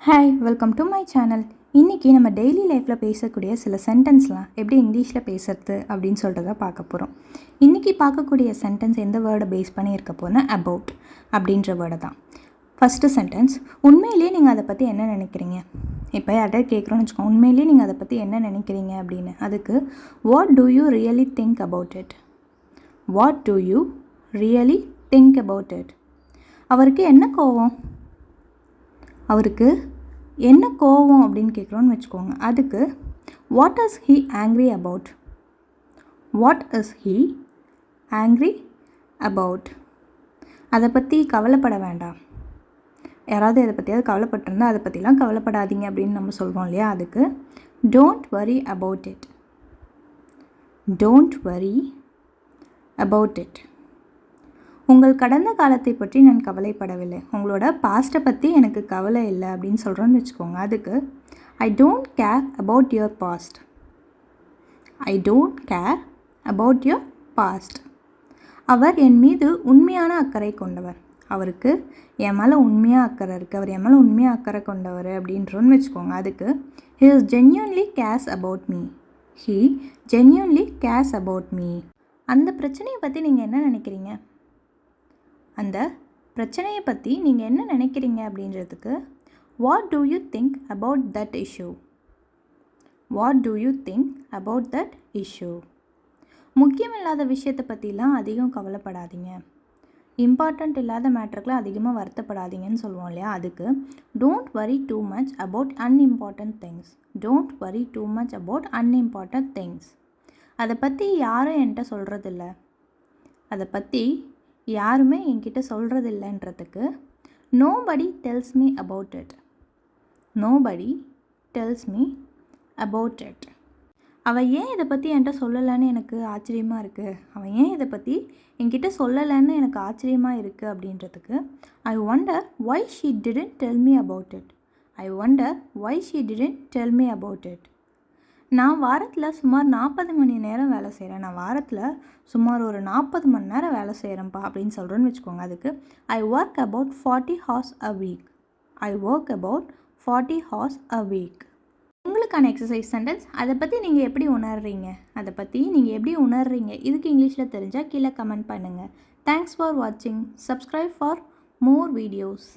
Hi, welcome to my channel. இன்றைக்கி நம்ம daily லைஃப்பில் பேசக்கூடிய சில சென்டென்ஸ்லாம் எப்படி இங்கிலீஷில் பேசுறது அப்படின்னு சொல்லிட்டு தான் பார்க்க போகிறோம். இன்றைக்கி பார்க்கக்கூடிய சென்டென்ஸ் எந்த வேர்டை பேஸ் பண்ணி இருக்க போனால் அபவுட் அப்படின்ற வேர்டை தான். ஃபஸ்ட்டு சென்டென்ஸ், உண்மையிலேயே நீங்கள் அதை பற்றி என்ன நினைக்கிறீங்க? இப்போ யார்கிட்ட கேட்குறோன்னு வச்சுக்கோங்க, உண்மையிலேயே நீங்கள் அதை பற்றி என்ன நினைக்கிறீங்க அப்படின்னு. அதுக்கு what do you really think about it? What do you really think about it? அவருக்கு என்ன கோவம்? அவருக்கு என்ன கோவம் அப்படின்னு கேட்குறோன்னு வச்சுக்கோங்க. அதுக்கு what is he angry about? What is he angry about? அதை பற்றி கவலைப்பட வேண்டாம். யாராவது இதை பற்றியாவது கவலைப்பட்டிருந்தால் அதை பற்றிலாம் கவலைப்படாதீங்க அப்படின்னு நம்ம சொல்கிறோம் இல்லையா? அதுக்கு don't worry about it. Don't worry about it. உங்கள் கடந்த காலத்தை பற்றி நான் கவலைப்படவில்லை. உங்களோட பாஸ்ட்டை பற்றி எனக்கு கவலை இல்லை அப்படின்னு சொல்கிறோன்னு வச்சுக்கோங்க. அதுக்கு I don't care about your past. I don't care about your past. அவர் என் மீது உண்மையான அக்கறை கொண்டவர். அவருக்கு என் மேலே உண்மையாக அக்கறை இருக்குது. அவர் என் மேலே உண்மையாக அக்கறை கொண்டவர் அப்படின்றோன்னு வச்சுக்கோங்க. அதுக்கு he is genuinely CARES about me. He genuinely CARES about me. அந்த பிரச்சனையை பற்றி நீங்கள் என்ன நினைக்கிறீங்க? அந்த பிரச்சனையை பற்றி நீங்கள் என்ன நினைக்கிறீங்க அப்படின்றதுக்கு what do you think about that issue? What do you think about that issue? முக்கியமில்லாத விஷயத்தை பற்றிலாம் அதிகம் கவலைப்படாதீங்க. இம்பார்ட்டண்ட் இல்லாத மேட்டருக்குலாம் அதிகமாக வருத்தப்படாதீங்கன்னு சொல்லுவோம் இல்லையா? அதுக்கு don't worry too much about unimportant things. Don't worry too much about unimportant things. அதை பற்றி யாரும் என்கிட்ட சொல்கிறதில்ல. அதை பற்றி யாருமே என்கிட்ட சொல்கிறது இல்லைன்றதுக்கு nobody tells me about it. Nobody tells me about it. அவள் ஏன் இதை பற்றி என்கிட்ட சொல்லலைன்னு எனக்கு ஆச்சரியமாக இருக்குது. அவள் ஏன் இதை பற்றி என்கிட்ட சொல்லலைன்னு எனக்கு ஆச்சரியமாக இருக்குது அப்படின்றதுக்கு I wonder why she didn't tell me about it. I wonder why she didn't tell me about it. நான் வாரத்தில் சுமார் 40 மணி நேரம் வேலை செய்கிறேன். நான் வாரத்தில் சுமார் ஒரு 40 மணி நேரம் வேலை செய்கிறேன்ப்பா அப்படின்னு சொல்கிறேன்னு வச்சுக்கோங்க. அதுக்கு I work about 40 hours a week. I work about 40 hours a week. உங்களுக்கான எக்ஸசைஸ் சென்டென்ஸ், அதை பற்றி நீங்கள் எப்படி உணர்றீங்க? அதை பற்றி நீங்கள் எப்படி உணர்றீங்க? இதுக்கு இங்கிலீஷில் தெரிஞ்சால் கீழே கமெண்ட் பண்ணுங்கள். தேங்க்ஸ் ஃபார் வாட்சிங். Subscribe for more videos.